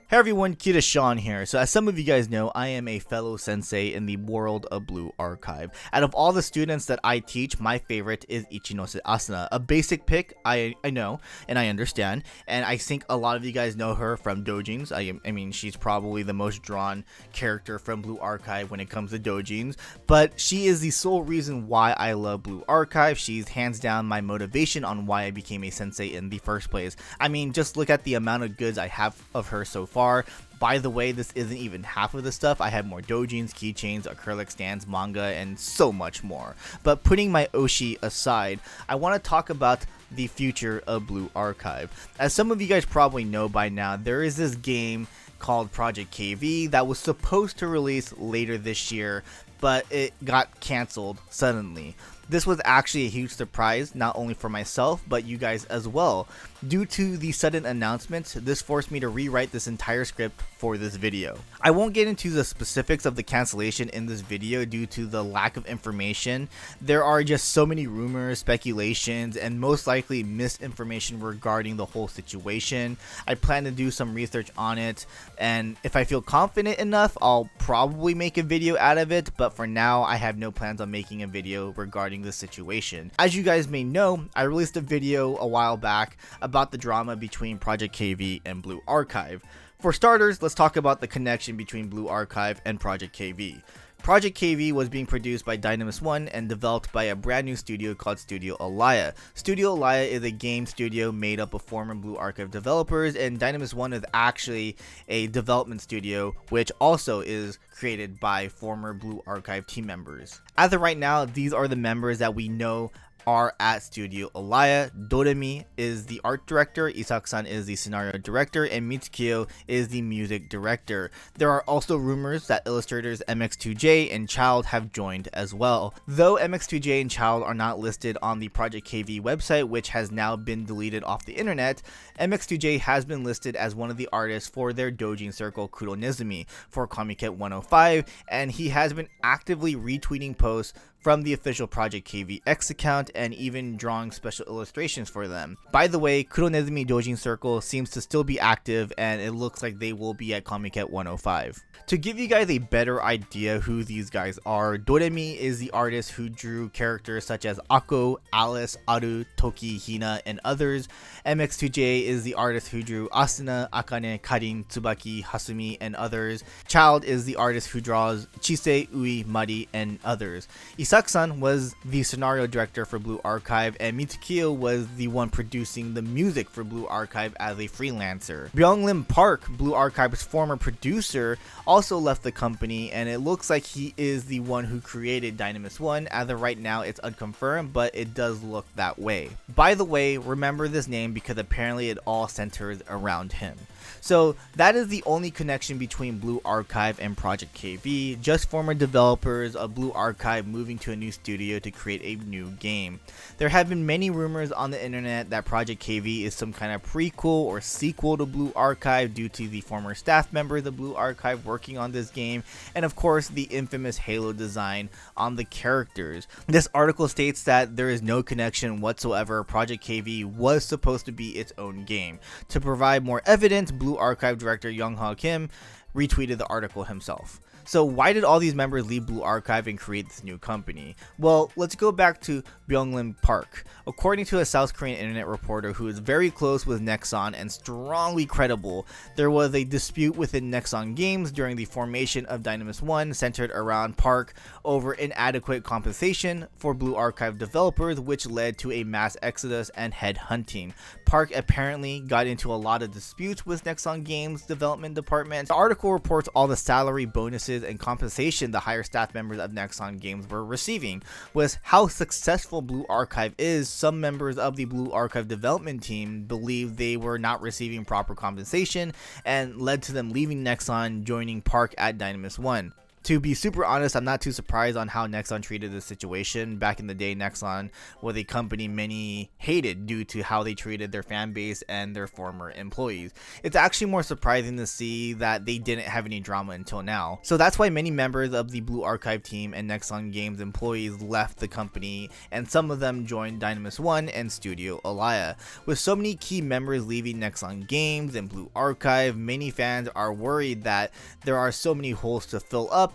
Hey everyone, KitaSean here. So as some of you guys know, I am a fellow sensei in the world of Blue Archive. Out of all the students that I teach, my favorite is Ichinose Asuna. A basic pick, I know, and I understand, and I think a lot of you guys know her from doujins. I mean, she's probably the most drawn character from Blue Archive when it comes to doujins, but she is the sole reason why I love Blue Archive. She's hands down my motivation on why I became a sensei in the first place. I mean, just look at the amount of goods I have of her so far. By the way, this isn't even half of the stuff. I have more doujins, keychains, acrylic stands, manga, and so much more. But putting my Oshi aside, I want to talk about the future of Blue Archive. As some of you guys probably know by now, there is this game called Project KV that was supposed to release later this year, but it got canceled suddenly. This was actually a huge surprise, not only for myself, but you guys as well. Due to the sudden announcement, this forced me to rewrite this entire script for this video. I won't get into the specifics of the cancellation in this video due to the lack of information. There are just so many rumors, speculations, and most likely misinformation regarding the whole situation. I plan to do some research on it, and if I feel confident enough, I'll probably make a video out of it, but for now, I have no plans on making a video regarding this situation. As you guys may know, I released a video a while back about the drama between Project KV and Blue Archive. For starters, let's talk about the connection between Blue Archive and Project KV. Project KV was being produced by Dynamis 1 and developed by a brand new studio called Studio Alaya. Studio Alaya is a game studio made up of former Blue Archive developers, and Dynamis 1 is actually a development studio which also is created by former Blue Archive team members. As of right now, these are the members that we know are at Studio Alaya. Doremi is the art director, Isaac-san is the scenario director, and Mitsukiyo is the music director. There are also rumors that illustrators MX2J and Child have joined as well. Though MX2J and Child are not listed on the Project KV website, which has now been deleted off the internet, MX2J has been listed as one of the artists for their doujin circle Kuro Nezumi for Comiket 105, and he has been actively retweeting posts from the official Project KV X account and even drawing special illustrations for them. By the way, Kuro Nezumi Doujin Circle seems to still be active, and it looks like they will be at Comiket 105. To give you guys a better idea who these guys are, Doremi is the artist who drew characters such as Ako, Alice, Aru, Toki, Hina, and others. MX2J is the artist who drew Asuna, Akane, Karin, Tsubaki, Hasumi, and others. Child is the artist who draws Chise, Ui, Mari, and others. Isaac-san was the scenario director for Blue Archive, and Mitsukiyo was the one producing the music for Blue Archive as a freelancer. Byung-Lim Park, Blue Archive's former producer, also left the company, and it looks like he is the one who created Dynamis 1. As of right now, it's unconfirmed, but it does look that way. By the way, remember this name because apparently it all centers around him. So that is the only connection between Blue Archive and Project KV, just former developers of Blue Archive moving to a new studio to create a new game. There have been many rumors on the internet that Project KV is some kind of prequel or sequel to Blue Archive due to the former staff members of Blue Archive working on this game, and of course the infamous Halo design on the characters. This article states that there is no connection whatsoever. Project KV was supposed to be its own game. To provide more evidence, Blue Archive director Young-Ha Kim retweeted the article himself. So why did all these members leave Blue Archive and create this new company? Well, let's go back to Byung-Lim Park. According to a South Korean internet reporter who is very close with Nexon and strongly credible, there was a dispute within Nexon Games during the formation of Dynamis 1 centered around Park over inadequate compensation for Blue Archive developers, which led to a mass exodus and headhunting. Park apparently got into a lot of disputes with Nexon Games development department. The article reports all the salary, bonuses, and compensation the higher staff members of Nexon Games were receiving. With how successful Blue Archive is, some members of the Blue Archive development team believed they were not receiving proper compensation and led to them leaving Nexon, joining Park at Dynamis 1. To be super honest, I'm not too surprised on how Nexon treated this situation. Back in the day, Nexon was a company many hated due to how they treated their fan base and their former employees. It's actually more surprising to see that they didn't have any drama until now. So that's why many members of the Blue Archive team and Nexon Games employees left the company, and some of them joined Dynamis One and Studio Alaya. With so many key members leaving Nexon Games and Blue Archive, many fans are worried that there are so many holes to fill up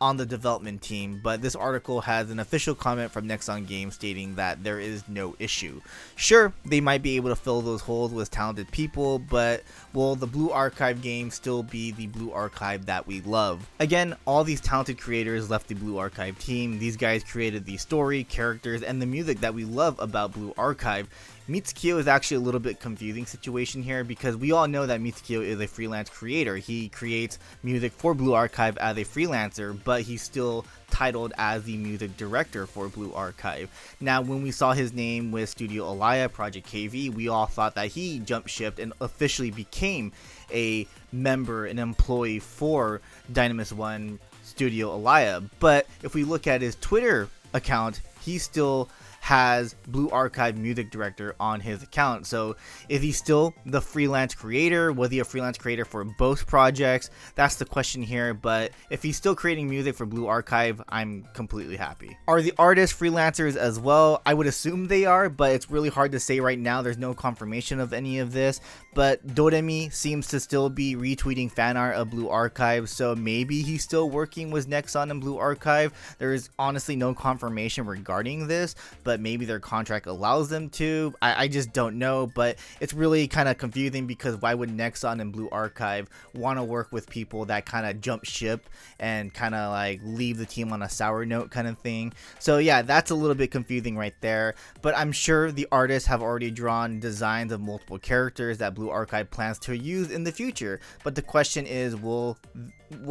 on the development team, but this article has an official comment from Nexon Games stating that there is no issue. Sure, they might be able to fill those holes with talented people, but will the Blue Archive game still be the Blue Archive that we love? Again, all these talented creators left the Blue Archive team. These guys created the story, characters, and the music that we love about Blue Archive. Mitsukiyo is actually a little bit confusing situation here, because we all know that Mitsukiyo is a freelance creator. He creates music for Blue Archive as a freelancer, but he's still titled as the music director for Blue Archive. Now, when we saw his name with Studio Alaya Project KV, we all thought that he jumped ship and officially became a member, an employee for Dynamis One Studio Alaya. But if we look at his Twitter account, he still has Blue Archive music director on his account. So is he still the freelance creator? Was he a freelance creator for both projects? That's the question here. But if he's still creating music for Blue Archive, I'm completely happy. Are the artists freelancers as well? I would assume they are, but it's really hard to say right now. There's no confirmation of any of this, but Doremi seems to still be retweeting fan art of Blue Archive, so maybe he's still working with Nexon and Blue Archive. There is honestly no confirmation regarding this, but maybe their contract allows them to. I just don't know, but it's really kind of confusing, because why would Nexon and Blue Archive want to work with people that kind of jump ship and kind of like leave the team on a sour note kind of thing? So yeah, that's a little bit confusing right there, but I'm sure the artists have already drawn designs of multiple characters that Blue Archive plans to use in the future. But the question is, what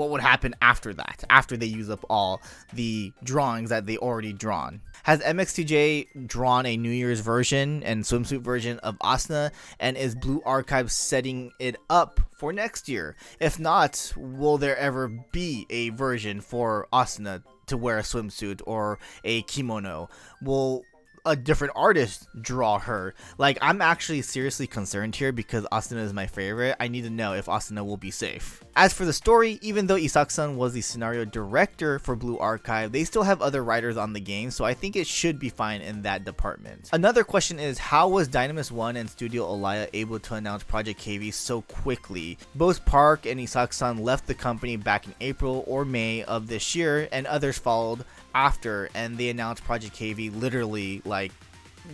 would happen after that, after they use up all the drawings that they already drawn? Has MXTJ drawn a New Year's version and swimsuit version of Asuna, and is Blue Archive setting it up for next year? If not, will there ever be a version for Asuna to wear a swimsuit or a kimono? Will a different artist draw her? Like, I'm actually seriously concerned here, because Asuna is my favorite. I need to know if Asuna will be safe. As for the story, even though Isaac-san was the scenario director for Blue Archive, they still have other writers on the game, so I think it should be fine in that department. Another question is, how was Dynamis One and Studio Alaya able to announce Project KV so quickly? Both Park and Isaac-san left the company back in April or May of this year, and others followed after, and they announced Project KV literally like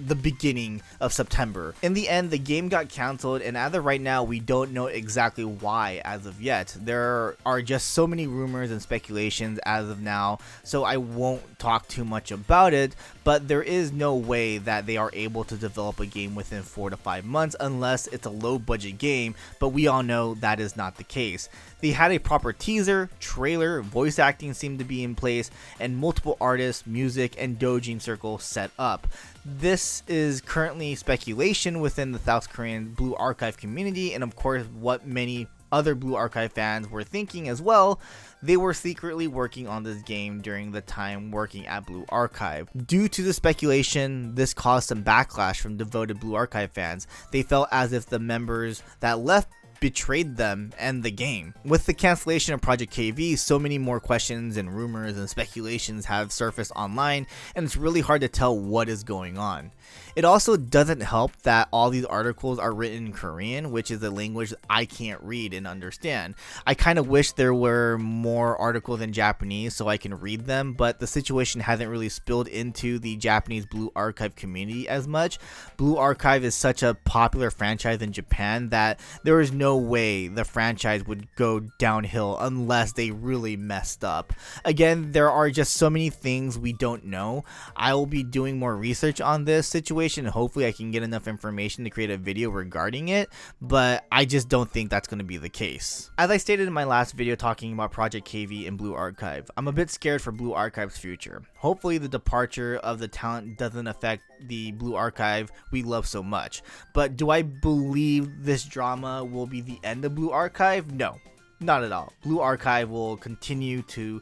the beginning of September. In the end, the game got cancelled, and as of right now, we don't know exactly why as of yet. There are just so many rumors and speculations as of now, so I won't talk too much about it, but there is no way that they are able to develop a game within 4 to 5 months unless it's a low budget game, but we all know that is not the case. They had a proper teaser, trailer, voice acting seemed to be in place, and multiple artists, music, and doujin circle set up. This is currently speculation within the South Korean Blue Archive community, and of course what many other Blue Archive fans were thinking as well. They were secretly working on this game during the time working at Blue Archive. Due to the speculation, this caused some backlash from devoted Blue Archive fans. They felt as if the members that left betrayed them and the game. With the cancellation of Project KV, so many more questions and rumors and speculations have surfaced online, and it's really hard to tell what is going on. It also doesn't help that all these articles are written in Korean, which is a language I can't read and understand. I kind of wish there were more articles in Japanese so I can read them, but the situation hasn't really spilled into the Japanese Blue Archive community as much. Blue Archive is such a popular franchise in Japan that there is no way the franchise would go downhill unless they really messed up. Again, there are just so many things we don't know. I will be doing more research on this situation, and hopefully I can get enough information to create a video regarding it, but I just don't think that's going to be the case. As I stated in my last video talking about Project KV and Blue Archive, I'm a bit scared for Blue Archive's future. Hopefully the departure of the talent doesn't affect the Blue Archive we love so much, but do I believe this drama will be the end of Blue Archive? No. Not at all. Blue Archive will continue to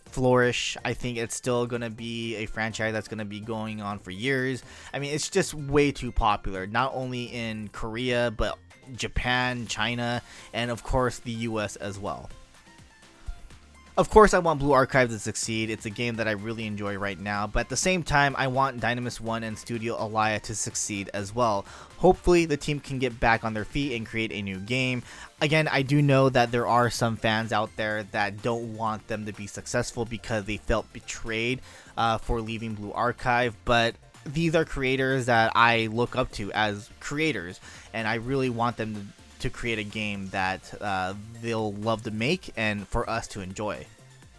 flourish. I think it's still going to be a franchise that's going to be going on for years. I mean, it's just way too popular, not only in Korea, but Japan, China, and of course the US as well. Of course, I want Blue Archive to succeed. It's a game that I really enjoy right now, but at the same time, I want Dynamis 1 and Studio Alaya to succeed as well. Hopefully, the team can get back on their feet and create a new game. Again, I do know that there are some fans out there that don't want them to be successful because they felt betrayed for leaving Blue Archive, but these are creators that I look up to as creators, and I really want them to create a game that they'll love to make and for us to enjoy.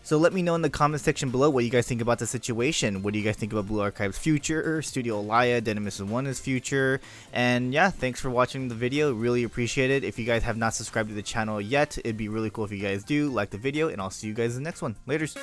So let me know in the comment section below what you guys think about the situation. What do you guys think about Blue Archive's future, Studio Alaya, Dynamis 1's future? And yeah, thanks for watching the video. Really appreciate it. If you guys have not subscribed to the channel yet, it'd be really cool if you guys do. Like the video, and I'll see you guys in the next one. Laters.